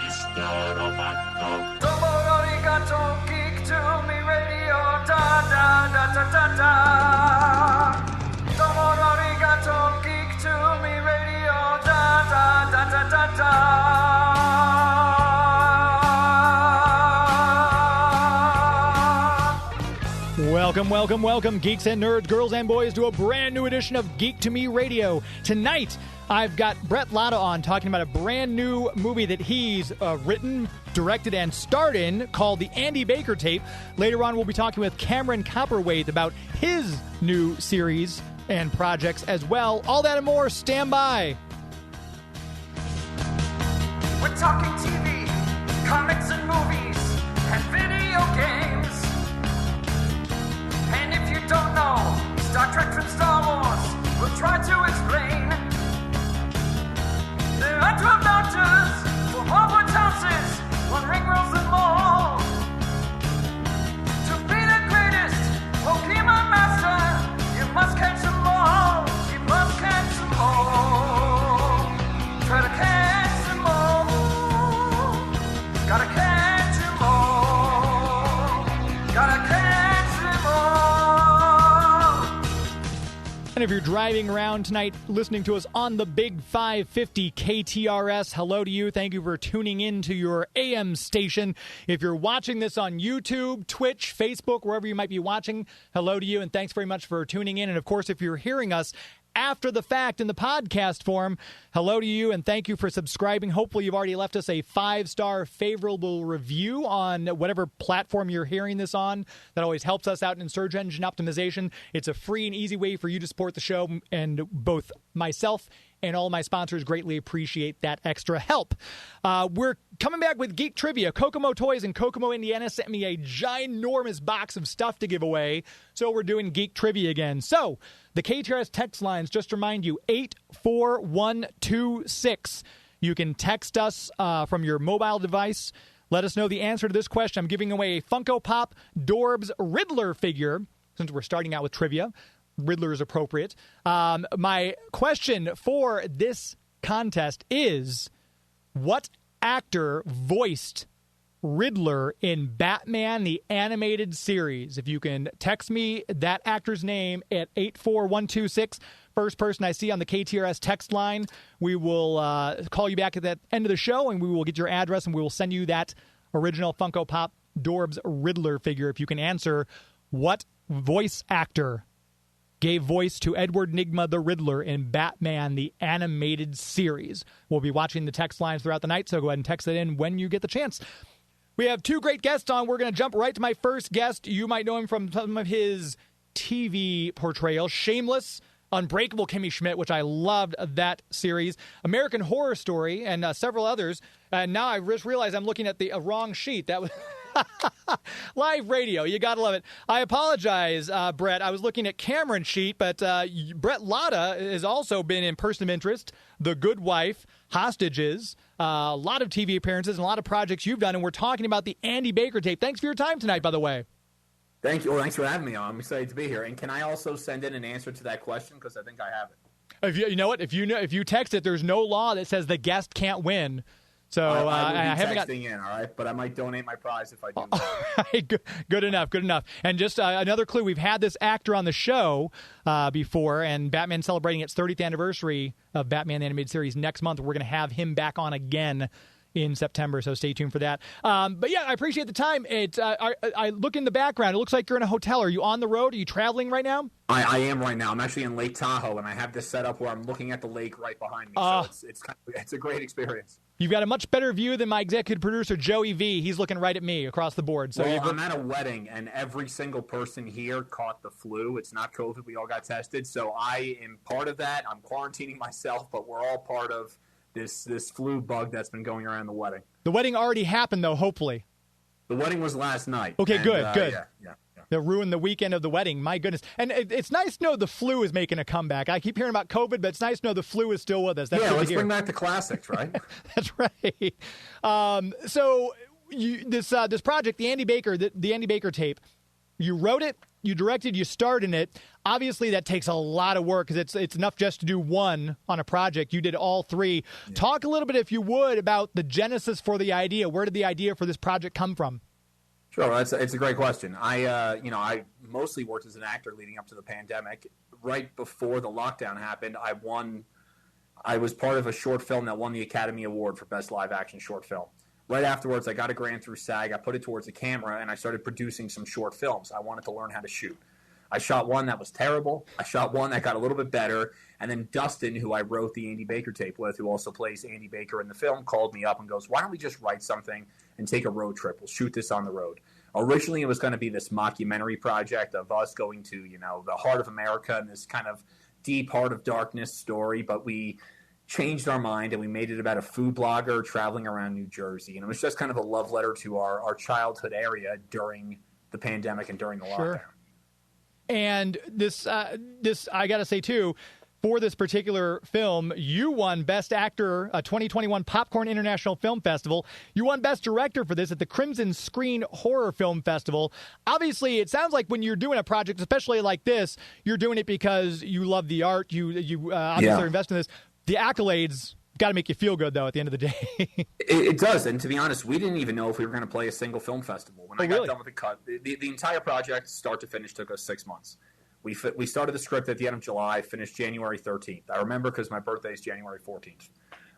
Domo arigato, geek to me radio, da da da da da da. Domo arigato, geek to me radio, da da da da da da. Welcome, geeks and nerds, girls and boys, to a brand new edition of Geek to Me Radio. Tonight, I've got Bret Lada on talking about a brand new movie that he's written, directed, and starred in called The Andy Baker Tape. Later on, we'll be talking with Cameron Cowperthwaite about his new series and projects as well. All that and more. Stand by. We're talking TV, comics and movies, and video games. And if you don't know Star Trek from Star Wars, we'll try to explain. There are 12 doctors, 4 Hogwarts houses, 1 ring rules them all. To be the greatest Pokemon master, you must catch them all. You must catch them all. Try to catch them all. Gotta catch them all. Gotta catch them all. And if you're driving around tonight listening to us on the Big 550 KTRS, hello to you. Thank you for tuning in to your AM station. If you're watching this on YouTube, Twitch, Facebook, wherever you might be watching, hello to you, and thanks very much for tuning in. And, of course, if you're hearing us after the fact in the podcast form, hello to you, and thank you for subscribing. Hopefully you've already left us a 5-star favorable review on whatever platform you're hearing this on. That always helps us out in search engine optimization. It's a free and easy way for you to support the show, and both myself and all my sponsors greatly appreciate that extra help. We're coming back with Geek Trivia. Kokomo Toys in Kokomo, Indiana sent me a ginormous box of stuff to give away, so we're doing Geek Trivia again. So, the KTRS text lines, just to remind you, 84126. You can text us from your mobile device. Let us know the answer to this question. I'm giving away a Funko Pop Dorbs Riddler figure, since we're starting out with trivia. Riddler is appropriate. My question for this contest is, what actor voiced Riddler in Batman the Animated Series? If you can text me that actor's name at 84126, first person I see on the KTRS text line, we will call you back at the end of the show, and we will get your address, and we will send you that original Funko Pop Dorbs Riddler figure if you can answer what voice actor gave voice to Edward Nygma the Riddler in Batman the Animated Series. We'll be watching the text lines throughout the night, so go ahead and text it in when you get the chance. We have 2 great guests on. We're going to jump right to my first guest. You might know him from some of his TV portrayal. Shameless, Unbreakable Kimmy Schmitt, which I loved that series. American Horror Story, and several others. And now I just realized I'm looking at the wrong sheet. That was... Live radio, you gotta love it. I apologize, Bret. I was looking at Cameron's sheet, but Bret Lada has also been in Person of Interest, The Good Wife, Hostages, a lot of TV appearances, and a lot of projects you've done, and we're talking about the Andy Baker Tape. Thanks for your time tonight, by the way. Thank you. Well, thanks for having me on. I'm excited to be here. And can I also send in an answer to that question, because I think I have it? If you know what, if you text it, there's no law that says the guest can't win. So I haven't got in, all right, but I might donate my prize if I do. All right, good enough. And just another clue: we've had this actor on the show before, and Batman celebrating its 30th anniversary of Batman the Animated Series next month. We're going to have him back on again in September, so stay tuned for that. But yeah, I appreciate the time. I look in the background. It looks like you're in a hotel. Are you on the road? Are you traveling right now? I am right now. I'm actually in Lake Tahoe, and I have this set up where I'm looking at the lake right behind me. So it's a great experience. You've got a much better view than my executive producer, Joey V. He's looking right at me across the board. So I'm at a wedding, and every single person here caught the flu. It's not COVID. We all got tested. So I am part of that. I'm quarantining myself, but we're all part of this flu bug that's been going around the wedding. The wedding already happened, though, hopefully. The wedding was last night. Okay, good. Yeah. That ruined the weekend of the wedding. My goodness. And it's nice to know the flu is making a comeback. I keep hearing about COVID, but it's nice to know the flu is still with us. That's let's bring back the classics, right? That's right. So this project, the Andy Baker Tape, you wrote it, you directed, you starred in it. Obviously, that takes a lot of work because it's enough just to do one on a project. You did all three. Yeah. Talk a little bit, if you would, about the genesis for the idea. Where did the idea for this project come from? Sure, it's a great question. I mostly worked as an actor leading up to the pandemic. Right before the lockdown happened, I was part of a short film that won the Academy Award for Best Live Action Short Film. Right afterwards, I got a grant through SAG. I put it towards the camera, and I started producing some short films. I wanted to learn how to shoot. I shot one that was terrible. I shot one that got a little bit better. And then Dustin, who I wrote the Andy Baker tape with, who also plays Andy Baker in the film, called me up and goes, why don't we just write something and take a road trip? We'll shoot this on the road. Originally, it was going to be this mockumentary project of us going to, the heart of America and this kind of deep heart of darkness story. But we changed our mind and we made it about a food blogger traveling around New Jersey. And it was just kind of a love letter to our childhood area during the pandemic and during the lockdown. And this, I got to say, too, for this particular film, you won Best Actor 2021 Popcorn International Film Festival. You won Best Director for this at the Crimson Screen Horror Film Festival. Obviously, it sounds like when you're doing a project, especially like this, you're doing it because you love the art. You obviously invest in this. The accolades got to make you feel good, though, at the end of the day. It does. And to be honest, we didn't even know if we were going to play a single film festival. When I got done with the cut, the entire project, start to finish, took us 6 months. We started the script at the end of July, finished January 13th. I remember because my birthday is January 14th.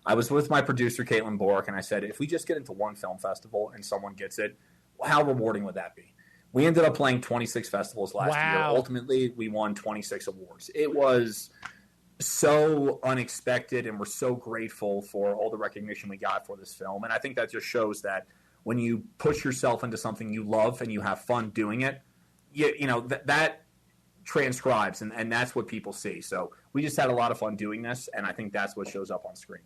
I was with my producer, Caitlin Bork, and I said, if we just get into one film festival and someone gets it, how rewarding would that be? We ended up playing 26 festivals last year. Ultimately, we won 26 awards. It was so unexpected, and we're so grateful for all the recognition we got for this film. And I think that just shows that when you push yourself into something you love and you have fun doing it, that transcribes, and that's what people see. So we just had a lot of fun doing this, and I think that's what shows up on screen.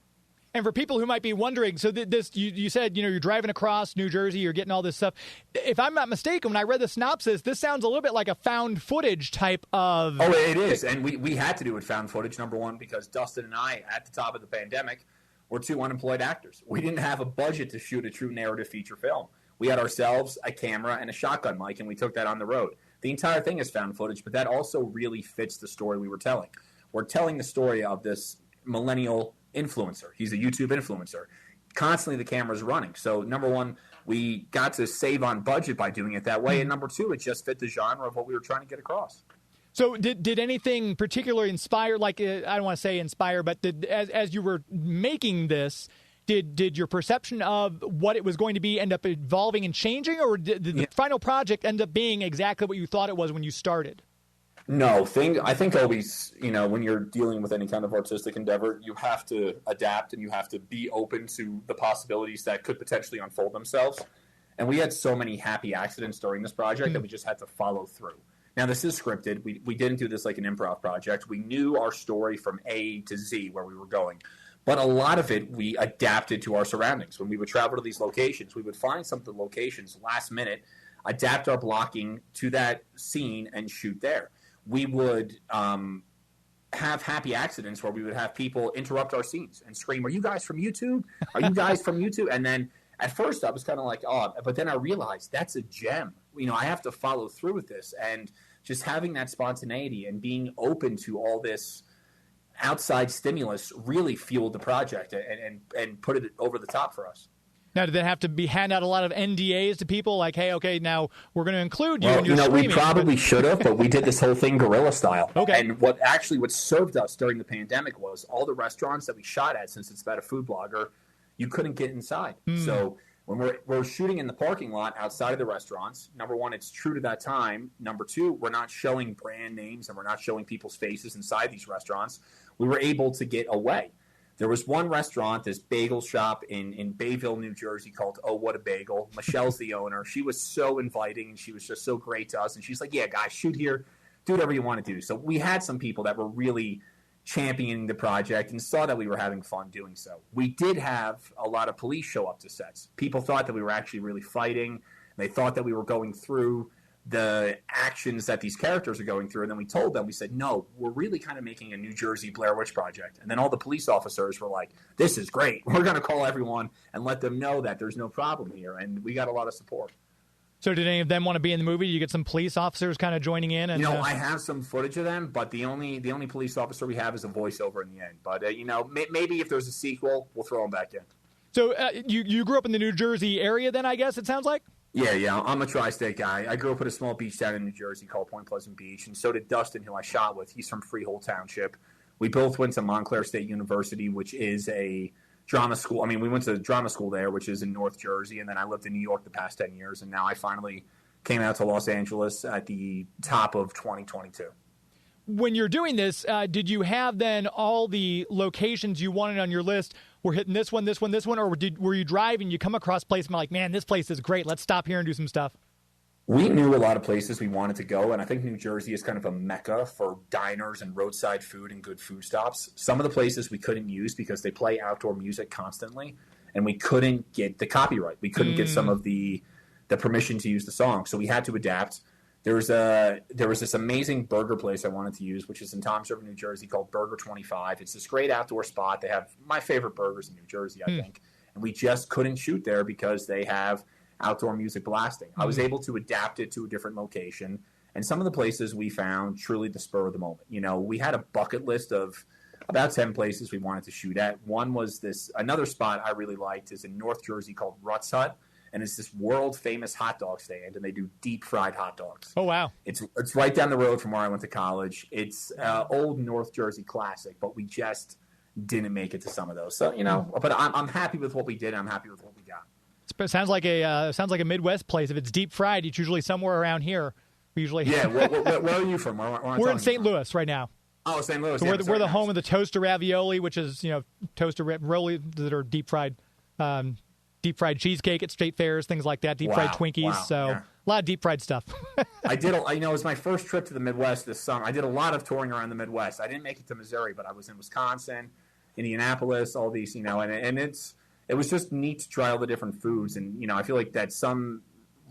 And for people who might be wondering, so this you said, you're driving across New Jersey, you're getting all this stuff. If I'm not mistaken, when I read the synopsis, this sounds a little bit like a found footage type of... Oh, it is. And we had to do it found footage, number one, because Dustin and I, at the top of the pandemic, were two unemployed actors. We didn't have a budget to shoot a true narrative feature film. We had ourselves, a camera, and a shotgun mic, and we took that on the road. The entire thing is found footage, but that also really fits the story we were telling. We're telling the story of this millennial influencer. He's a YouTube influencer. Constantly the camera's running. So number one, we got to save on budget by doing it that way. And number two, it just fit the genre of what we were trying to get across. So did anything particularly inspire, like, I don't want to say inspire, but as you were making this, did your perception of what it was going to be end up evolving and changing, or did the final project end up being exactly what you thought it was when you started? No, I think always, when you're dealing with any kind of artistic endeavor, you have to adapt and you have to be open to the possibilities that could potentially unfold themselves. And we had so many happy accidents during this project that we just had to follow through. Now, this is scripted. We didn't do this like an improv project. We knew our story from A to Z where we were going. But a lot of it, we adapted to our surroundings. When we would travel to these locations, we would find some of the locations last minute, adapt our blocking to that scene, and shoot there. We would have happy accidents where we would have people interrupt our scenes and scream, "Are you guys from YouTube? Are you guys from YouTube?" And then at first I was kind of like, oh, but then I realized that's a gem. I have to follow through with this. And just having that spontaneity and being open to all this outside stimulus really fueled the project and put it over the top for us. Now, did they have to hand out a lot of NDAs to people like, hey, okay, now we're going to include you in your streaming? We probably should have, but we did this whole thing guerrilla style. Okay. And what served us during the pandemic was all the restaurants that we shot at, since it's about a food blogger, you couldn't get inside. So when we're shooting in the parking lot outside of the restaurants, number one, it's true to that time. Number two, we're not showing brand names and we're not showing people's faces inside these restaurants. We were able to get away. There was one restaurant, this bagel shop in Bayville, New Jersey, called Oh What a Bagel. Michelle's the owner. She was so inviting, and she was just so great to us. And she's like, yeah, guys, shoot here. Do whatever you want to do. So we had some people that were really championing the project and saw that we were having fun doing so. We did have a lot of police show up to sets. People thought that we were actually really fighting. They thought that we were going through the actions that these characters are going through. And then we told them, we said, no, we're really kind of making a New Jersey Blair Witch Project. And then all the police officers were like, this is great. We're going to call everyone and let them know that there's no problem here. And we got a lot of support. So did any of them want to be in the movie? Did you get some police officers kind of joining in? And, I have some footage of them, but the only police officer we have is a voiceover in the end. But, maybe if there's a sequel, we'll throw them back in. So you grew up in the New Jersey area then, I guess, it sounds like? Yeah, I'm a tri-state guy. I grew up at a small beach town in New Jersey called Point Pleasant Beach, and so did Dustin, who I shot with. He's from Freehold Township. We both went to Montclair State University, which is a drama school. I mean, we went to drama school there, which is in North Jersey, and then I lived in New York the past 10 years, and now I finally came out to Los Angeles at the top of 2022. When you're doing this, did you have then all the locations you wanted on your list? We're hitting this one, or were you driving, you come across a place and like, man, this place is great. Let's stop here and do some stuff. We knew a lot of places we wanted to go, and I think New Jersey is kind of a mecca for diners and roadside food and good food stops. Some of the places we couldn't use because they play outdoor music constantly, and we couldn't get the copyright. We couldn't get some of the permission to use the song, so we had to adapt. There was this amazing burger place I wanted to use, which is in Toms River, New Jersey, called Burger 25. It's this great outdoor spot. They have my favorite burgers in New Jersey, I think, and we just couldn't shoot there because they have outdoor music blasting. I was able to adapt it to a different location, and some of the places we found truly the spur of the moment. We had a bucket list of about 10 places we wanted to shoot at. One was another spot I really liked is in North Jersey called Rutt's Hut, and it's this world-famous hot dog stand, and they do deep-fried hot dogs. Oh, wow. It's right down the road from where I went to college. It's old North Jersey classic, but we just didn't make it to some of those. So, but I'm happy with what we did, and I'm happy with what we got. It sounds like a Midwest place. If it's deep fried, it's usually somewhere around here. We usually where are you from? We're in St. Louis right now. Oh, St. Louis. So we're the home of the toaster ravioli, which is toaster ravioli that are deep fried cheesecake at state fairs, things like that. Deep fried Twinkies. Wow, so a lot of deep fried stuff. it was my first trip to the Midwest this summer. I did a lot of touring around the Midwest. I didn't make it to Missouri, but I was in Wisconsin, Indianapolis, all these, and it was just neat to try all the different foods. And, I feel like that some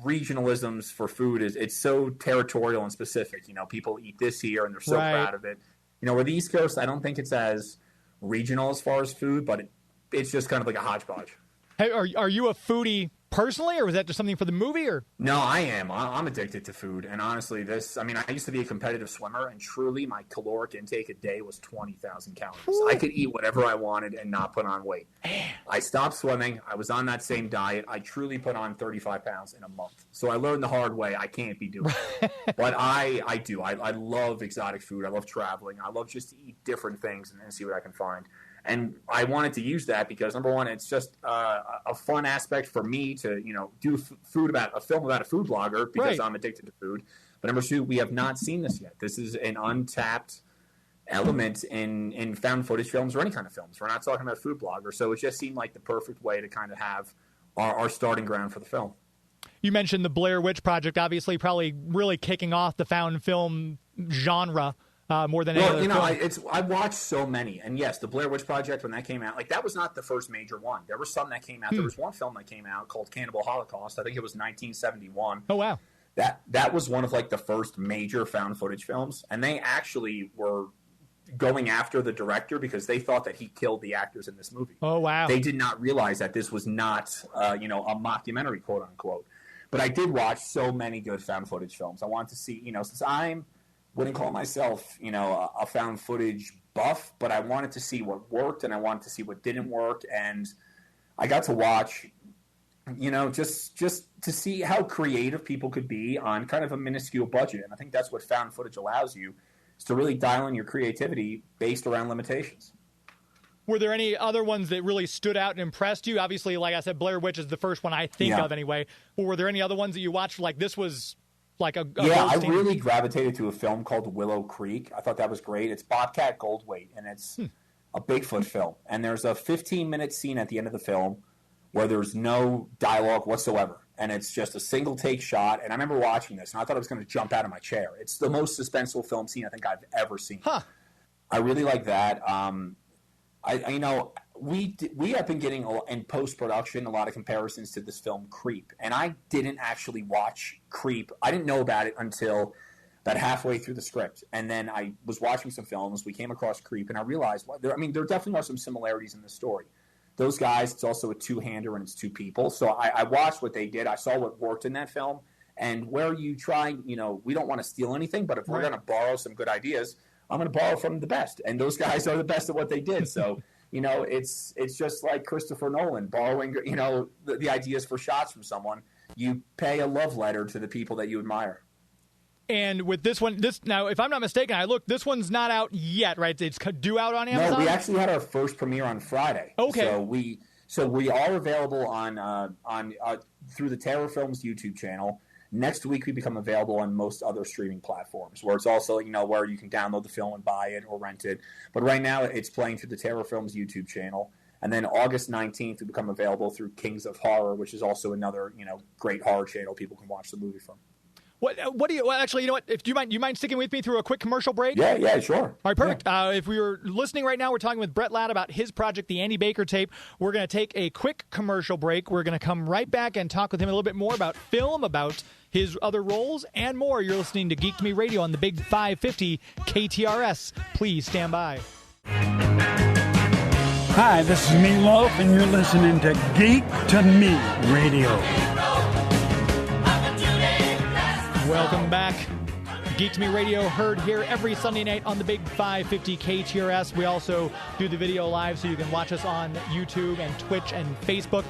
regionalisms for food it's so territorial and specific. People eat this here and they're so proud of it. Where the East Coast, I don't think it's as regional as far as food, but it's just kind of like a hodgepodge. Hey, are you a foodie personally, or was that just something for the movie? Or no, I am. I'm addicted to food, and honestly, I used to be a competitive swimmer, and truly, my caloric intake a day was 20,000 calories. Ooh. I could eat whatever I wanted and not put on weight. I stopped swimming. I was on that same diet. I truly put on 35 pounds in a month. So I learned the hard way. I can't be doing it, but I do. I love exotic food. I love traveling. I love just to eat different things and see what I can find. And I wanted to use that because, number one, it's just a fun aspect for me to, do a film about a food blogger because I'm addicted to food. But number two, we have not seen this yet. This is an untapped element in found footage films or any kind of films. We're not talking about food bloggers. So it just seemed like the perfect way to kind of have our starting ground for the film. You mentioned the Blair Witch Project, obviously probably really kicking off the found film genre. More than any other film. I watched so many, and yes, the Blair Witch Project, when that came out, that was not the first major one. There were some that came out. There was one film that came out called Cannibal Holocaust. I think it was 1971. Oh wow! That was one of the first major found footage films, and they actually were going after the director because they thought that he killed the actors in this movie. Oh wow! They did not realize that this was not a mockumentary, quote unquote. But I did watch so many good found footage films. I wanted to see, since wouldn't call myself, a found footage buff, but I wanted to see what worked and I wanted to see what didn't work. And I got to watch, just to see how creative people could be on kind of a minuscule budget. And I think that's what found footage allows you, is to really dial in your creativity based around limitations. Were there any other ones that really stood out and impressed you? Obviously, like I said, Blair Witch is the first one I think of anyway. But were there any other ones that you watched this was I really gravitated to a film called Willow Creek. I thought that was great. It's Bobcat Goldthwait, and it's a Bigfoot film. And there's a 15-minute scene at the end of the film where there's no dialogue whatsoever, and it's just a single-take shot. And I remember watching this, and I thought I was going to jump out of my chair. It's the most suspenseful film scene I think I've ever seen. Huh. I really like that. We have been getting in post-production a lot of comparisons to this film Creep, and I didn't actually watch Creep. I didn't know about it until about halfway through the script, and then I was watching some films. We came across Creep, and I realized there definitely are some similarities in the story. Those guys, it's also a two-hander and it's two people. So I watched what they did. I saw what worked in that film, And where you try, we don't want to steal anything, but if we're going to borrow some good ideas, I'm going to borrow from the best. And those guys are the best at what they did. So, it's just like Christopher Nolan borrowing, the ideas for shots from someone. You pay a love letter to the people that you admire. And with this one, now, if I'm not mistaken, this one's not out yet, right? It's due out on Amazon? No, we actually had our first premiere on Friday. Okay. So we are available on through the Terror Films YouTube channel. Next week, we become available on most other streaming platforms, where it's also, where you can download the film and buy it or rent it. But right now, it's playing through the Terror Films YouTube channel. And then August 19th, we become available through Kings of Horror, which is also another, great horror channel people can watch the movie from. What do you? Well, actually, you know what? If you mind sticking with me through a quick commercial break? Yeah, sure. All right, perfect. Yeah. If we were listening right now, we're talking with Bret Lada about his project, the Andy Baker Tape. We're going to take a quick commercial break. We're going to come right back and talk with him a little bit more about film, about his other roles, and more. You're listening to Geek to Me Radio on the Big 550 KTRS. Please stand by. Hi, this is Meatloaf, and you're listening to Geek to Me Radio. Welcome back. Geek to Me Radio, heard here every Sunday night on the Big 550 KTRS. We also do the video live, so you can watch us on YouTube and Twitch and Facebook.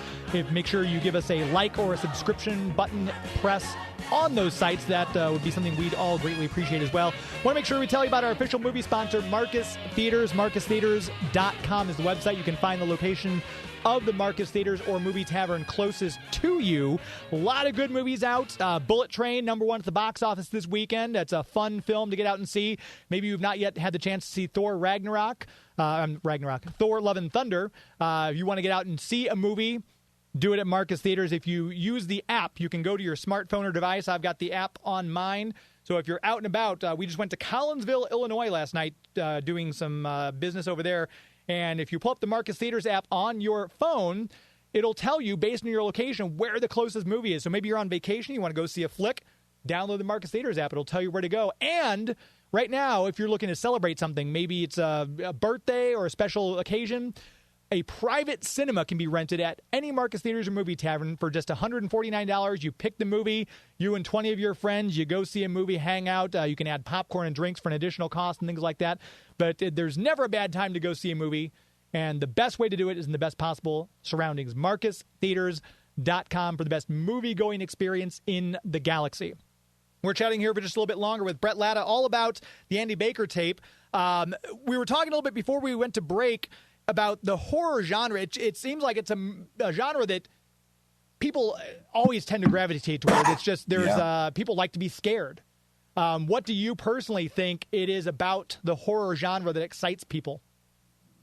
Make sure you give us a like or a subscription button press on those sites. That would be something we'd all greatly appreciate as well. Want to make sure we tell you about our official movie sponsor, Marcus Theaters. MarcusTheaters.com is the website. You can find the location of the Marcus Theaters or Movie Tavern closest to you. A lot of good movies out. Bullet Train, #1 at the box office this weekend. That's a fun film to get out and see. Maybe you've not yet had the chance to see Thor Ragnarok. Thor Love and Thunder. If you want to get out and see a movie, do it at Marcus Theaters. If you use the app, you can go to your smartphone or device. I've got the app on mine. So if you're out and about, we just went to Collinsville, Illinois last night doing some business over there. And if you pull up the Marcus Theaters app on your phone, it'll tell you, based on your location, where the closest movie is. So maybe you're on vacation, you want to go see a flick, download the Marcus Theaters app. It'll tell you where to go. And right now, if you're looking to celebrate something, maybe it's a birthday or a special occasion, a private cinema can be rented at any Marcus Theaters or Movie Tavern for just $149. You pick the movie, you and 20 of your friends, you go see a movie, hang out. You can add popcorn and drinks for an additional cost and things like that. But there's never a bad time to go see a movie, and the best way to do it is in the best possible surroundings. MarcusTheaters.com for the best movie-going experience in the galaxy. We're chatting here for just a little bit longer with Bret Lada, all about the Andy Baker Tape. We were talking a little bit before we went to break about the horror genre. It seems like it's a genre that people always tend to gravitate towards. It's just people like to be scared. What do you personally think it is about the horror genre that excites people?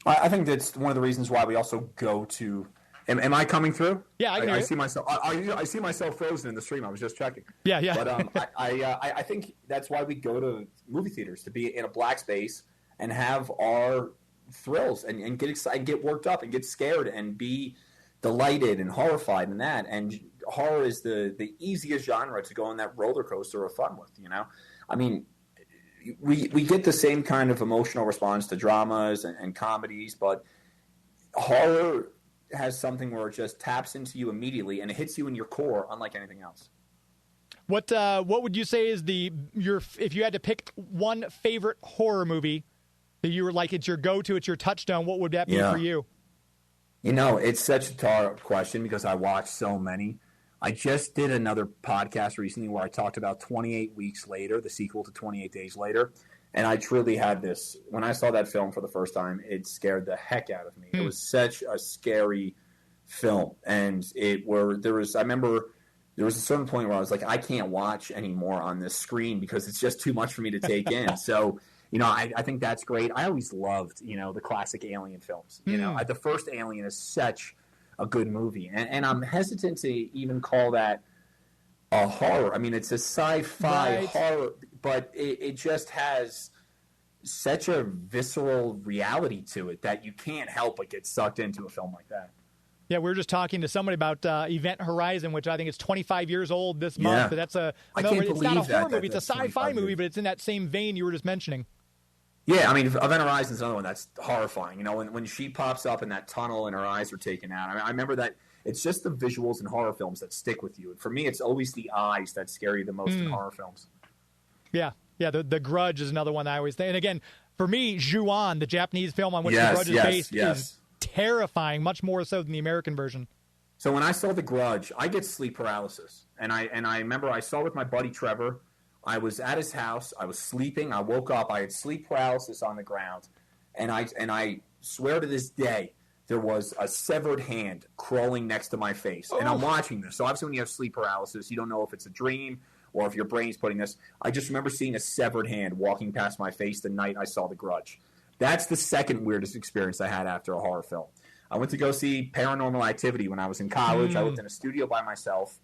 I think that's one of the reasons why we also go to. Am I coming through? Yeah, I see myself. I see myself frozen in the stream. I was just checking. Yeah. But I think that's why we go to movie theaters, to be in a black space and have our thrills and get excited, get worked up, and get scared, and be delighted and horrified in that. And horror is the easiest genre to go on that roller coaster of fun with. I mean, we get the same kind of emotional response to dramas and comedies, but horror has something where it just taps into you immediately and it hits you in your core, unlike anything else. What would you say is if you had to pick one favorite horror movie that you were like, it's your go-to, it's your touchstone, what would that be for you? It's such a tough question because I watch so many. I just did another podcast recently where I talked about 28 Weeks Later, the sequel to 28 Days Later. And I truly had this. When I saw that film for the first time, it scared the heck out of me. It was such a scary film. And I remember there was a certain point where I was like, I can't watch anymore on this screen because it's just too much for me to take in. So, I think that's great. I always loved, the classic Alien films. The first Alien is such a good movie. And I'm hesitant to even call that a horror. I mean, it's a sci-fi horror, but it just has such a visceral reality to it that you can't help but get sucked into a film like that. Yeah, we were just talking to somebody about Event Horizon, which I think is 25 years old this month. But it's not a horror movie. It's a sci-fi movie, but it's in that same vein you were just mentioning. Yeah, I mean, Event Horizon's another one that's horrifying. You know, when she pops up in that tunnel and her eyes are taken out. I remember that. It's just the visuals in horror films that stick with you. And for me, it's always the eyes that scare you the most in horror films. Yeah. The Grudge is another one that I always think. And again, for me, Ju-On, the Japanese film on which The Grudge is based, is terrifying, much more so than the American version. So when I saw The Grudge, I get sleep paralysis. And I remember I saw with my buddy Trevor. I was at his house. I was sleeping. I woke up. I had sleep paralysis on the ground. And I swear to this day, there was a severed hand crawling next to my face. And I'm watching this. So obviously when you have sleep paralysis, you don't know if it's a dream or if your brain's putting this. I just remember seeing a severed hand walking past my face the night I saw The Grudge. That's the second weirdest experience I had after a horror film. I went to go see Paranormal Activity when I was in college. I lived in a studio by myself.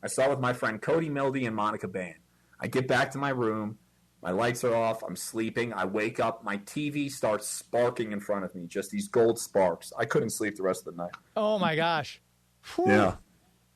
I saw it with my friend Cody Mildy and Monica Ban. I get back to my room. My lights are off. I'm sleeping. I wake up. My TV starts sparking in front of me, just these gold sparks. I couldn't sleep the rest of the night. Oh, my gosh. Whew. Yeah.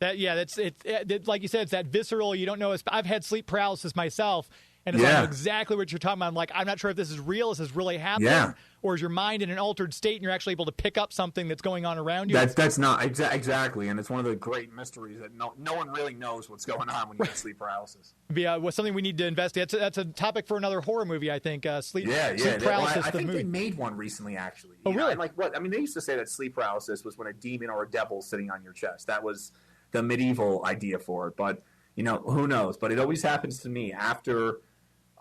It's like you said, it's that visceral. You don't know. I've had sleep paralysis myself, and it's like exactly what you're talking about. I'm like, I'm not sure if this is real. Is this really happening? Or is your mind in an altered state and you're actually able to pick up something that's going on around you? That's not exactly, and it's one of the great mysteries that no one really knows what's going on when you get sleep paralysis. Was something we need to investigate. That's a topic for another horror movie, I think. Sleep paralysis. Well, I think they made one recently, actually. Oh, really? They used to say that sleep paralysis was when a demon or a devil is sitting on your chest. That was the medieval idea for it, but who knows? But it always happens to me after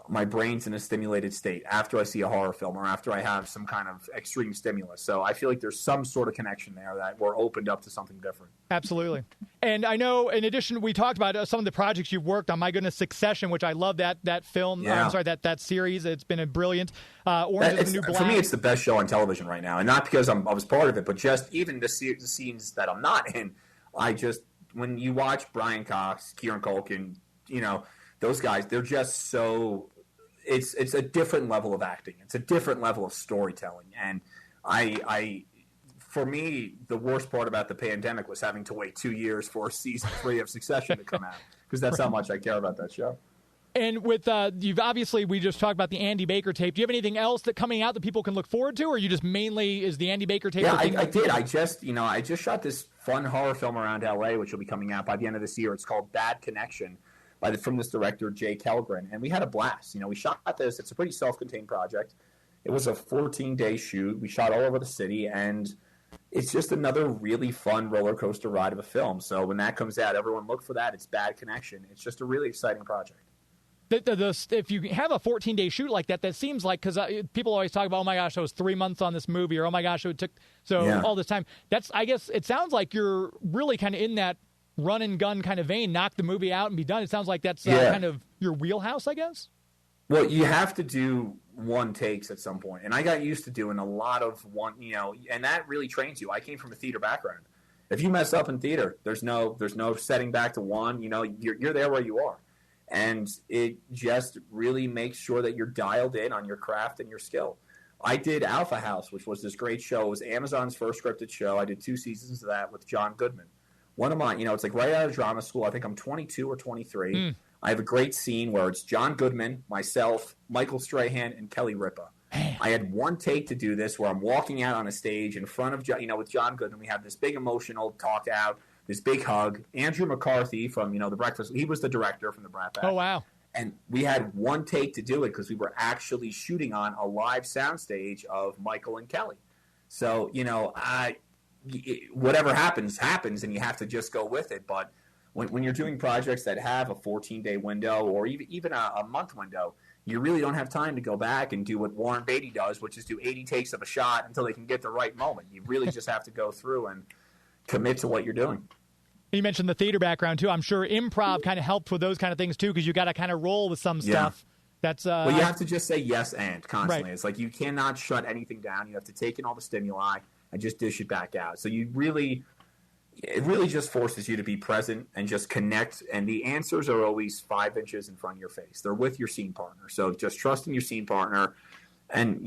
my brain's in a stimulated state, after I see a horror film or after I have some kind of extreme stimulus. So I feel like there's some sort of connection there that we're opened up to something different. Absolutely. And I know, in addition, we talked about some of the projects you've worked on. My goodness, Succession, which I love that film. Yeah. I'm sorry, that series. It's been a brilliant. Orange is the New Black. For me, it's the best show on television right now. And not because I was part of it, but just even the scenes that I'm not in. When you watch Brian Cox, Kieran Culkin, those guys, they're just so... It's a different level of acting. It's a different level of storytelling. And for me, the worst part about the pandemic was having to wait 2 years for season 3 of Succession to come out, because that's how much I care about that show. And with we just talked about the Andy Baker tape. Do you have anything else coming out that people can look forward to, or you just mainly is the Andy Baker tape? Yeah, I did. I just shot this fun horror film around LA, which will be coming out by the end of this year. It's called Bad Connection, from this director, Jay Kellgren. And we had a blast. We shot this. It's a pretty self-contained project. It was a 14-day shoot. We shot all over the city, and it's just another really fun roller coaster ride of a film. So when that comes out, everyone look for that. It's Bad Connection. It's just a really exciting project. If you have a 14-day shoot like that seems like, because people always talk about, oh my gosh, I was 3 months on this movie, or oh my gosh, it took all this time. I guess it sounds like you're really kind of in that run and gun kind of vein, knock the movie out and be done. It sounds like that's kind of your wheelhouse, I guess. Well, you have to do one takes at some point, and I got used to doing a lot of one, and that really trains you. I came from a theater background. If you mess up in theater, there's no setting back to one. You're there where you are. And it just really makes sure that you're dialed in on your craft and your skill. I did Alpha House, which was this great show. It was Amazon's first scripted show. I did 2 seasons of that with John Goodman. One of my, it's like right out of drama school. I think I'm 22 or 23. I have a great scene where it's John Goodman, myself, Michael Strahan, and Kelly Ripa. I had one take to do this where I'm walking out on a stage in front of, with John Goodman. We have this big emotional talk out. This big hug. Andrew McCarthy from, The Breakfast, he was the director from the Brat Pack. Oh, wow. And we had one take to do it because we were actually shooting on a live soundstage of Michael and Kelly. So, whatever happens, and you have to just go with it. But when you're doing projects that have a 14-day window or even a month window, you really don't have time to go back and do what Warren Beatty does, which is do 80 takes of a shot until they can get the right moment. You really just have to go through and commit to what you're doing. You mentioned the theater background, too. I'm sure improv kind of helped with those kind of things, too, because you got to kind of roll with some stuff. That's well, you have to just say yes and constantly. Right. It's like you cannot shut anything down. You have to take in all the stimuli and just dish it back out. So it really just forces you to be present and just connect. And the answers are always 5 inches in front of your face. They're with your scene partner. So just trust in your scene partner. And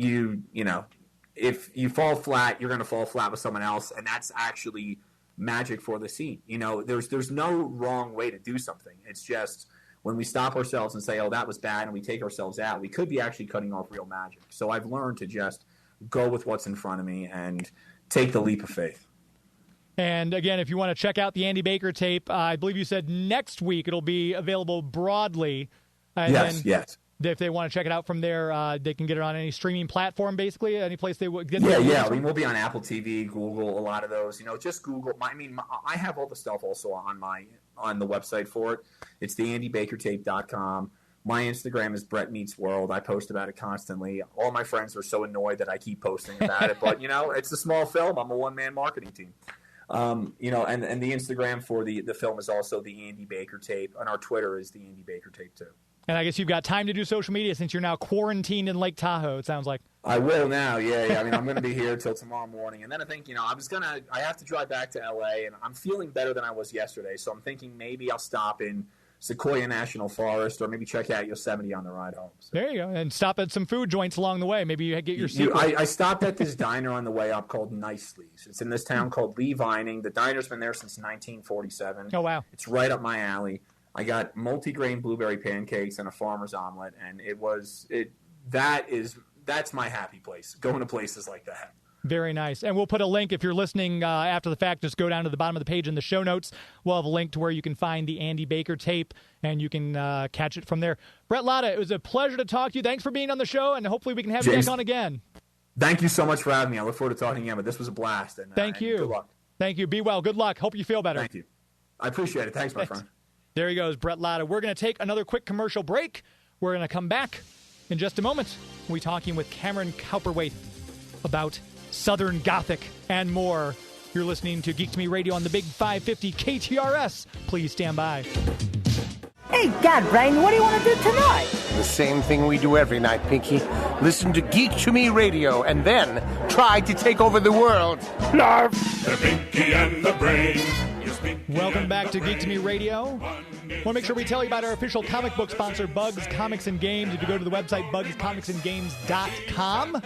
if you fall flat, you're going to fall flat with someone else. And that's actually magic for the scene. There's no wrong way to do something. It's just when we stop ourselves and say, oh, that was bad, and we take ourselves out, we could be actually cutting off real magic. So I've learned to just go with what's in front of me and take the leap of faith. And again, if you want to check out the Andy Baker tape, I believe you said next week it'll be available broadly. Yes. If they want to check it out from there, they can get it on any streaming platform, basically, any place they would get it. Yeah. I mean, we'll be on Apple TV, Google, a lot of those. Just Google. I have all the stuff also on the website for it. It's theandybakertape.com. My Instagram is Brett Meets World. I post about it constantly. All my friends are so annoyed that I keep posting about it, but it's a small film. I'm a one-man marketing team. And the Instagram for the film is also the Andy Baker Tape, and our Twitter is the Andy Baker Tape too. And I guess you've got time to do social media since you're now quarantined in Lake Tahoe, it sounds like. I will now, yeah. I mean, I'm going to be here till tomorrow morning. And then I think, I have to drive back to L.A., and I'm feeling better than I was yesterday. So I'm thinking maybe I'll stop in Sequoia National Forest or maybe check out Yosemite on the ride home. So. There you go. And stop at some food joints along the way. Maybe you get your sequel. I stopped at this diner on the way up called Nicely's. It's in this town called Lee Vining. The diner's been there since 1947. Oh, wow. It's right up my alley. I got multi-grain blueberry pancakes and a farmer's omelet, and that's my happy place, going to places like that. Very nice. And we'll put a link, if you're listening after the fact, just go down to the bottom of the page in the show notes. We'll have a link to where you can find the Andy Baker tape, and you can catch it from there. Bret Lada, it was a pleasure to talk to you. Thanks for being on the show, and hopefully we can have you back on again. Thank you so much for having me. I look forward to talking again, but this was a blast. And, Thank you. Good luck. Thank you. Be well. Good luck. Hope you feel better. Thank you. I appreciate it. Thanks, my friend. There he goes, Bret Lada. We're going to take another quick commercial break. We're going to come back in just a moment. We'll be talking with Cameron Cowperthwaite about Southern Gothic and more. You're listening to Geek to Me Radio on the Big 550 KTRS. Please stand by. Hey, Godbrain, what do you want to do tonight? The same thing we do every night, Pinky. Listen to Geek to Me Radio and then try to take over the world. Narf! The Pinky and the Brain. Welcome back to Geek to Me Radio. Want to make sure we tell you about our official comic book sponsor, Bugs Comics and Games. If you go to the website, bugscomicsandgames.com,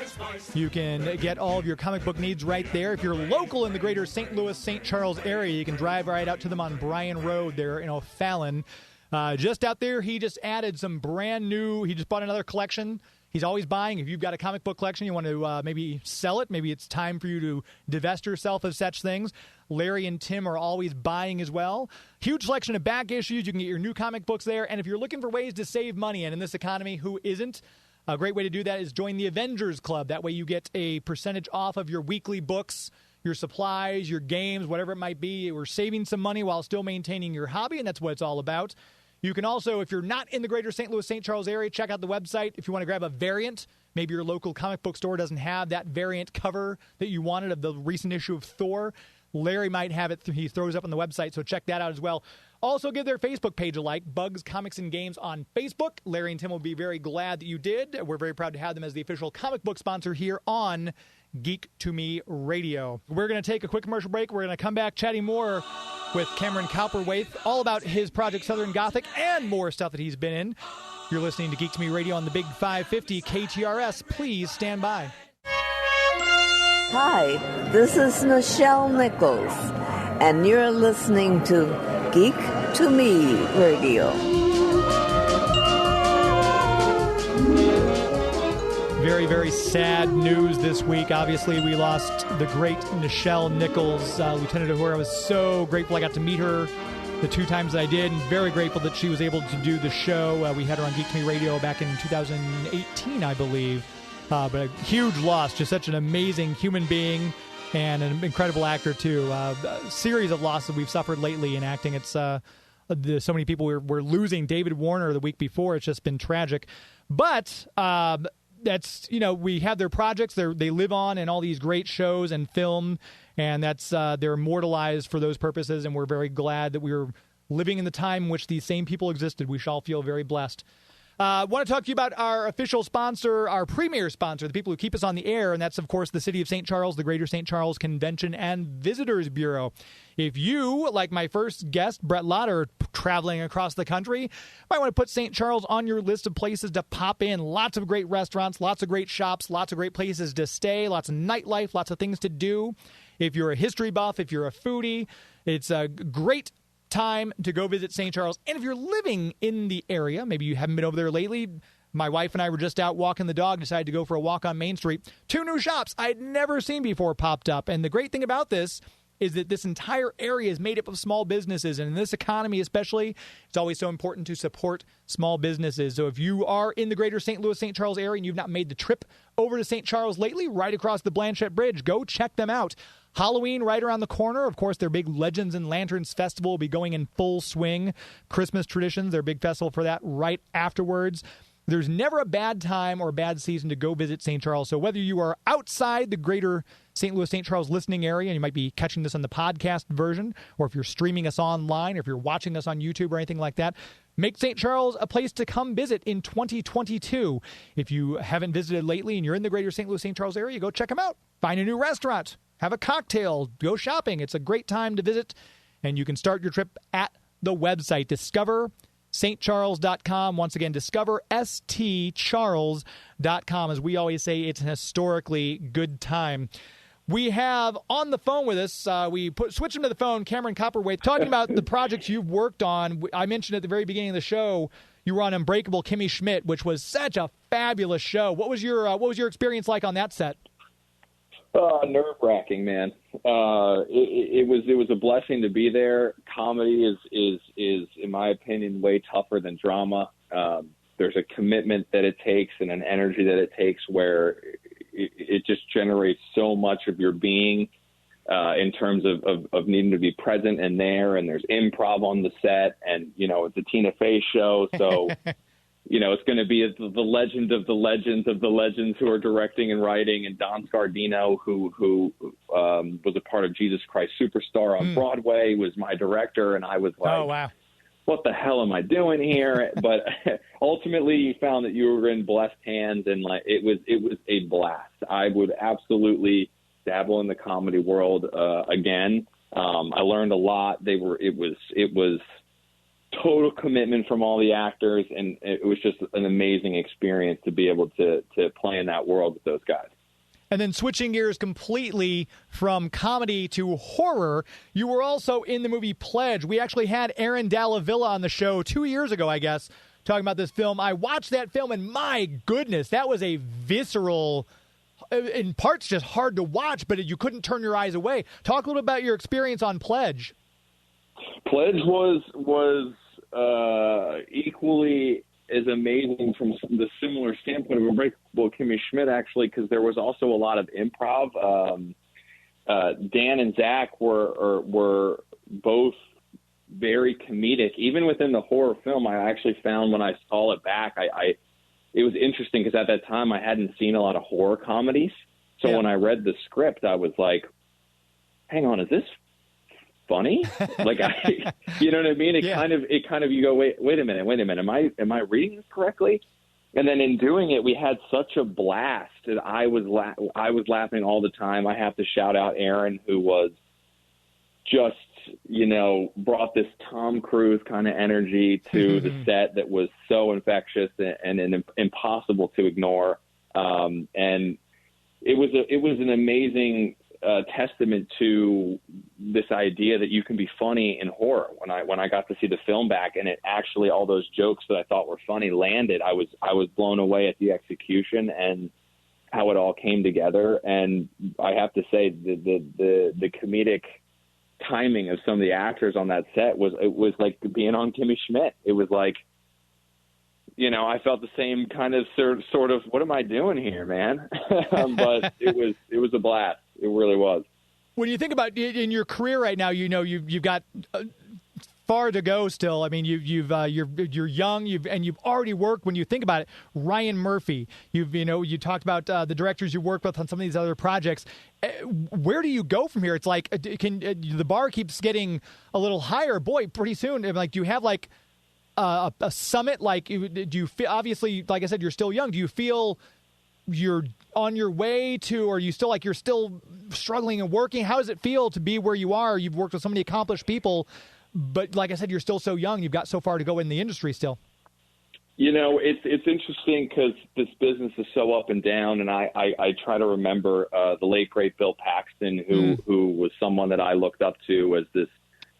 you can get all of your comic book needs right there. If you're local in the greater St. Louis, St. Charles area, you can drive right out to them on Bryan Road there in O'Fallon. Just out there, he just added some brand new, he just bought another collection. He's always buying. If you've got a comic book collection, you want to maybe sell it. Maybe it's time for you to divest yourself of such things. Larry and Tim are always buying as well. Huge selection of back issues. You can get your new comic books there. And if you're looking for ways to save money, and in this economy, who isn't? A great way to do that is join the Avengers Club. That way you get a percentage off of your weekly books, your supplies, your games, whatever it might be. We're saving some money while still maintaining your hobby, and that's what it's all about. You can also, if you're not in the greater St. Louis, St. Charles area, check out the website. If you want to grab a variant, maybe your local comic book store doesn't have that variant cover that you wanted of the recent issue of Thor. Larry might have it. He throws up on the website, so check that out as well. Also, give their Facebook page a like, Bugs Comics and Games on Facebook. Larry and Tim will be very glad that you did. We're very proud to have them as the official comic book sponsor here on Geek to Me Radio. We're going to take a quick commercial break. We're going to come back chatting more with Cameron Cowperthwaite, all about his project Southern Gothic and more stuff that he's been in. You're listening to Geek to Me Radio on the Big 550 KTRS. Please stand by. Hi, this is Nichelle Nichols, and you're listening to Geek to Me Radio. Very, very sad news this week. Obviously, we lost the great Nichelle Nichols, lieutenant of who I was so grateful I got to meet her the two times that I did, and very grateful that she was able to do the show. We had her on Geek to Me Radio back in 2018, I believe. But a huge loss, just such an amazing human being and an incredible actor, too. A series of losses we've suffered lately in acting. It's so many people we're losing. David Warner the week before. It's just been tragic. But that's, we have their projects. They live on in all these great shows and film, and that's they're immortalized for those purposes, and we're very glad that we're living in the time in which these same people existed. We shall all feel very blessed. I want to talk to you about our official sponsor, our premier sponsor, the people who keep us on the air, and that's, of course, the City of St. Charles, the Greater St. Charles Convention and Visitors Bureau. If you, like my first guest, Bret Lada, are traveling across the country, you might want to put St. Charles on your list of places to pop in. Lots of great restaurants, lots of great shops, lots of great places to stay, lots of nightlife, lots of things to do. If you're a history buff, if you're a foodie, it's a great time to go visit St. Charles. And if you're living in the area, maybe you haven't been over there lately. My wife and I were just out walking the dog, decided to go for a walk on Main Street. 2 new shops I had never seen before popped up. And the great thing about this is that this entire area is made up of small businesses. And in this economy especially, it's always so important to support small businesses. So if you are in the greater St. Louis, St. Charles area and you've not made the trip over to St. Charles lately, right across the Blanchette Bridge, go check them out. Halloween right around the corner. Of course, their big Legends and Lanterns Festival will be going in full swing. Christmas Traditions, their big festival for that right afterwards. There's never a bad time or a bad season to go visit St. Charles. So whether you are outside the greater St. Louis, St. Charles listening area, and you might be catching this on the podcast version, or if you're streaming us online, or if you're watching us on YouTube or anything like that, make St. Charles a place to come visit in 2022. If you haven't visited lately and you're in the greater St. Louis, St. Charles area, go check them out. Find a new restaurant. Have a cocktail. Go shopping. It's a great time to visit, and you can start your trip at the website, discoverstcharles.com. Once again, discoverstcharles.com. As we always say, it's an historically good time. We have on the phone with us, switch him to the phone, Cameron Cowperthwaite, talking about the projects you've worked on. I mentioned at the very beginning of the show, you were on Unbreakable Kimmy Schmitt, which was such a fabulous show. What was your experience like on that set? Nerve-wracking, man. It was a blessing to be there. Comedy is in my opinion way tougher than drama. There's a commitment that it takes and an energy that it takes where it just generates so much of your being in terms of needing to be present and there. And there's improv on the set, and it's a Tina Fey show, so. It's going to be the legend of the legends of the legends who are directing and writing, and Don Scardino, who was a part of Jesus Christ Superstar on Broadway, was my director, and I was like, oh, wow. What the hell am I doing here? But ultimately, you found that you were in blessed hands, and it was a blast. I would absolutely dabble in the comedy world again. I learned a lot. It was total commitment from all the actors, and it was just an amazing experience to be able to play in that world with those guys. And then switching gears completely from comedy to horror, you were also in the movie Pledge. We actually had Aaron Dalla Villa on the show 2 years ago, I guess, talking about this film. I watched that film, and my goodness, that was a visceral, in parts just hard to watch, but you couldn't turn your eyes away. Talk a little about your experience on Pledge. Pledge was equally as amazing from the similar standpoint of Unbreakable Kimmy Schmitt, actually, because there was also a lot of improv. Dan and Zach were both very comedic. Even within the horror film, I actually found when I saw it back, it was interesting because at that time I hadn't seen a lot of horror comedies. So when I read the script, I was like, hang on, is this funny? You know what I mean? It kind of you go, wait a minute. Am I reading this correctly? And then in doing it, we had such a blast that I was laughing all the time. I have to shout out Aaron, who was just, brought this Tom Cruise kind of energy to the set that was so infectious and impossible to ignore. And it was an amazing testament to this idea that you can be funny in horror. When I got to see the film back, and it actually, all those jokes that I thought were funny landed, I was blown away at the execution and how it all came together. And I have to say the comedic timing of some of the actors on that set was like being on Kimmy Schmitt. It was like, I felt the same kind of sort of, what am I doing here, man? But it was a blast. It really was. When you think about in your career right now, you've got far to go still. I mean, you're young, you've already worked. When you think about it, Ryan Murphy, you talked about the directors you work with on some of these other projects. Where do you go from here? It's like, the bar keeps getting a little higher. Boy, pretty soon, do you have a summit? Do you feel, obviously, like I said, you're still young. Do you feel you're on your way to, or you still you're still struggling and working? How does it feel to be where you are? You've worked with so many accomplished people, but like I said, you're still so young. You've got so far to go in the industry still. It's interesting because this business is so up and down, and I try to remember the late great Bill Paxton, who was someone that I looked up to as this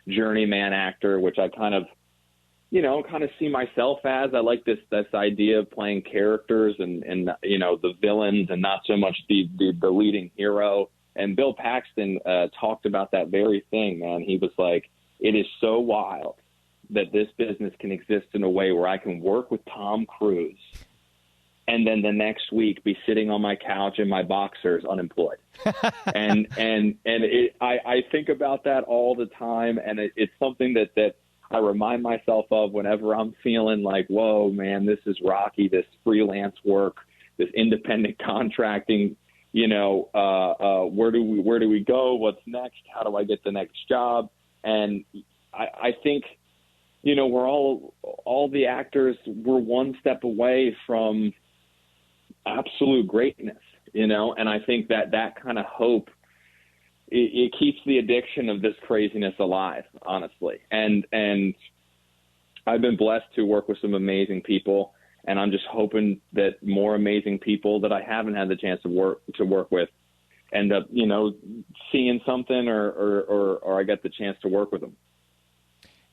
journeyman actor, which I kind of see myself as. I like this idea of playing characters and the villains and not so much the leading hero. And Bill Paxton talked about that very thing, man. He was like, it is so wild that this business can exist in a way where I can work with Tom Cruise and then the next week be sitting on my couch in my boxers unemployed. and I think about that all the time. And it's something that I remind myself of whenever I'm feeling like, whoa, man, this is rocky, this freelance work, this independent contracting, where do we go? What's next? How do I get the next job? And I think, we're all the actors, we're one step away from absolute greatness, and I think that kind of hope, it keeps the addiction of this craziness alive, honestly. And I've been blessed to work with some amazing people, and I'm just hoping that more amazing people that I haven't had the chance to work with end up, seeing something or I get the chance to work with them.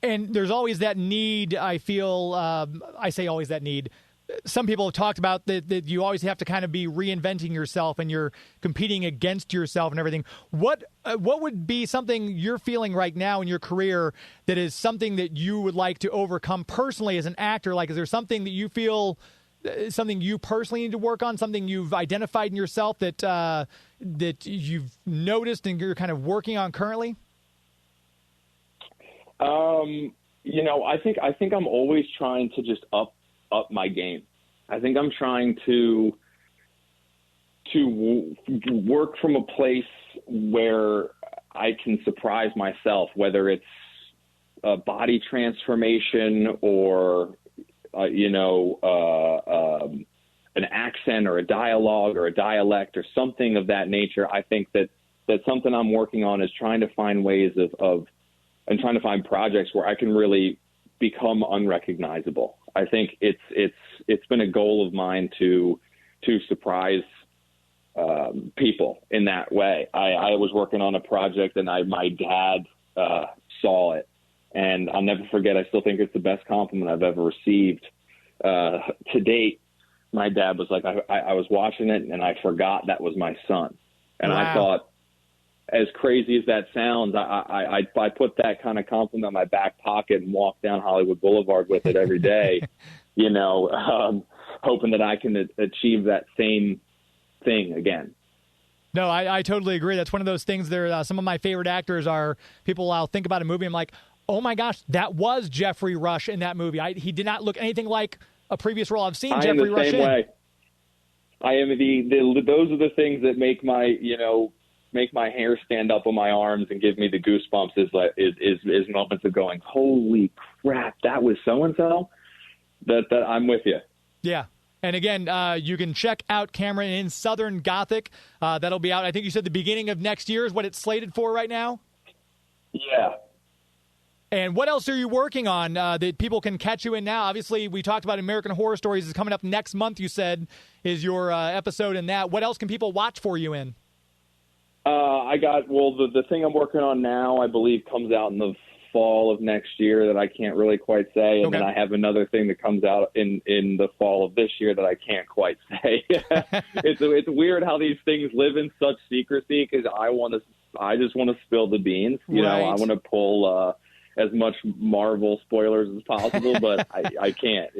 And there's always that need, I feel, I say always that need. Some people have talked about that you always have to kind of be reinventing yourself and you're competing against yourself and everything. What would be something you're feeling right now in your career that is something that you would like to overcome personally as an actor? Like, is there something that you feel, something you personally need to work on, something you've identified in yourself that you've noticed and you're kind of working on currently? I think I'm always trying to just up my game. I think I'm trying to work from a place where I can surprise myself, whether it's a body transformation or, an accent or a dialogue or a dialect or something of that nature. I think that something I'm working on is trying to find ways and trying to find projects where I can really become unrecognizable. I think it's been a goal of mine to surprise people in that way. I was working on a project and my dad saw it, and I'll never forget. I still think it's the best compliment I've ever received to date. My dad was like, I was watching it and I forgot that was my son, and wow. I thought, as crazy as that sounds, I put that kind of compliment in my back pocket and walk down Hollywood Boulevard with it every day, hoping that I can achieve that same thing again. No, I totally agree. That's one of those things. There, some of my favorite actors are people. I'll think about a movie. I'm like, oh my gosh, that was Jeffrey Rush in that movie. He did not look anything like a previous role I've seen Jeffrey Rush in. I am the same way. I am those are the things that make my hair stand up on my arms and give me the goosebumps is moments of going, holy crap, that was so-and-so. That I'm with you. Yeah. And again, you can check out Cameron in Southern Gothic. That'll be out, I think you said the beginning of next year is what it's slated for right now? Yeah. And what else are you working on that people can catch you in now? Obviously, we talked about American Horror Stories is coming up next month, you said, is your episode in that. What else can people watch for you in? The thing I'm working on now, I believe, comes out in the fall of next year that I can't really quite say. And then I have another thing that comes out in the fall of this year that I can't quite say. It's weird how these things live in such secrecy because I just want to spill the beans. I want to pull as much Marvel spoilers as possible, but I can't,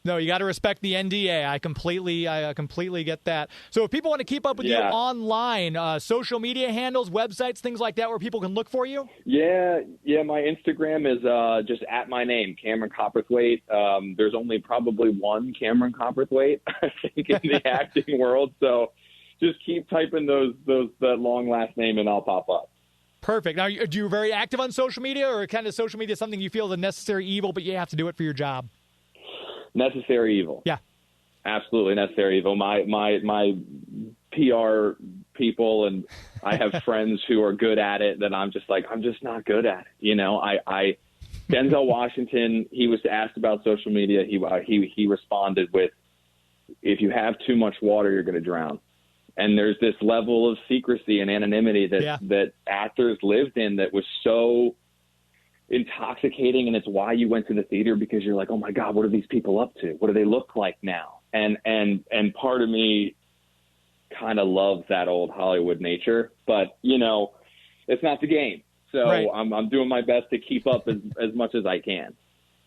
No, you got to respect the NDA. I completely get that. So if people want to keep up with you online, social media handles, websites, things like that, where people can look for you? Yeah. My Instagram is just at my name, Cameron Cowperthwaite. There's only probably one Cameron Cowperthwaite, I think, in the acting world. So just keep typing that long last name and I'll pop up. Perfect. Now, are you very active on social media, or kind of social media something you feel is a necessary evil, but you have to do it for your job? Necessary evil. Yeah. Absolutely necessary evil. My PR people, and I have friends who are good at it that I'm just not good at it. Denzel Washington, he was asked about social media. He responded with, if you have too much water, you're going to drown. And there's this level of secrecy and anonymity that actors lived in that was so intoxicating, and it's why you went to the theater, because you're like, oh my God, what are these people up to? What do they look like now? And part of me kind of loves that old Hollywood nature, but it's not the game. So right. I'm doing my best to keep up as much as I can.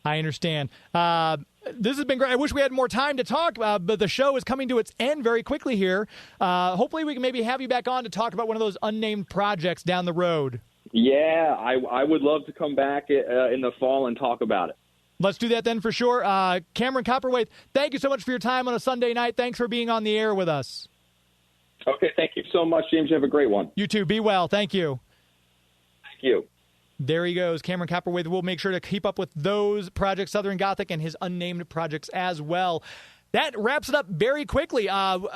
I understand. This has been great. I wish we had more time to talk, but the show is coming to its end very quickly here. Hopefully we can maybe have you back on to talk about one of those unnamed projects down the road. Yeah, I would love to come back in the fall and talk about it. Let's do that then for sure. Cameron Cowperthwaite, thank you so much for your time on a Sunday night. Thanks for being on the air with us. Okay, thank you so much, James. You have a great one. You too. Be well. Thank you. Thank you. There he goes, Cameron Cowperthwaite. We'll make sure to keep up with those projects, Southern Gothic, and his unnamed projects as well. That wraps it up very quickly.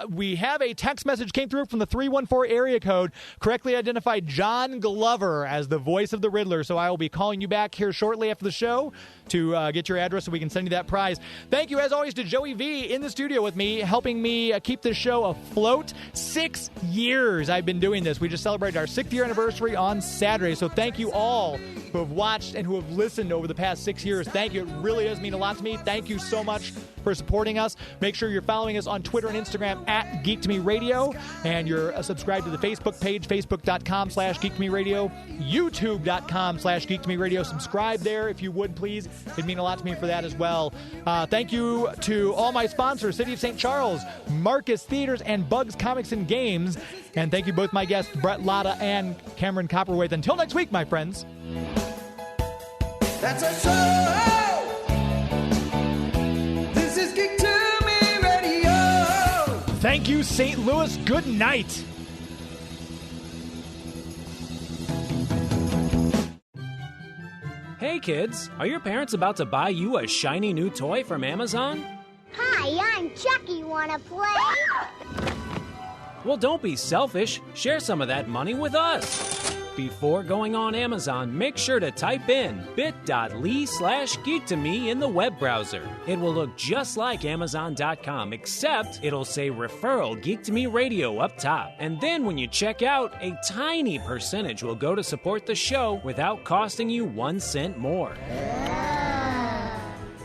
We have a text message came through from the 314 area code, correctly identified John Glover as the voice of the Riddler. So I will be calling you back here shortly after the show to get your address so we can send you that prize. Thank you, as always, to Joey V in the studio with me, helping me keep this show afloat. 6 years I've been doing this. We just celebrated our 6th year anniversary on Saturday. So thank you all who have watched and who have listened over the past 6 years. Thank you. It really does mean a lot to me. Thank you so much for supporting us. Make sure you're following us on Twitter and Instagram at Geek to Me Radio, and you're subscribed to the Facebook page, facebook.com/Geek to Me Radio, youtube.com/Geek to Me Radio. Subscribe there if you would, please. It'd mean a lot to me for that as well. Thank you to all my sponsors, City of St. Charles, Marcus Theaters, and Bugs Comics and Games. And thank you both my guests, Bret Lada and Cameron Cowperthwaite. Until next week, my friends. That's a show! This is Geek to Me Radio! Thank you, St. Louis. Good night. Hey kids, are your parents about to buy you a shiny new toy from Amazon? Hi, I'm Chucky. Wanna play? Well, don't be selfish. Share some of that money with us. Before going on Amazon, make sure to type in bit.ly/geek2me in the web browser. It will look just like Amazon.com, except it'll say referral Geek to Me Radio up top. And then when you check out, a tiny percentage will go to support the show without costing you 1 cent more.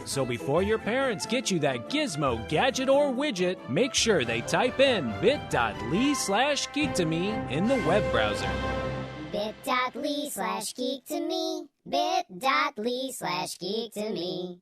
So before your parents get you that gizmo, gadget, or widget, make sure they type in bit.ly/geek2me in the web browser. bit.ly/geek2me, bit.ly/geek2me.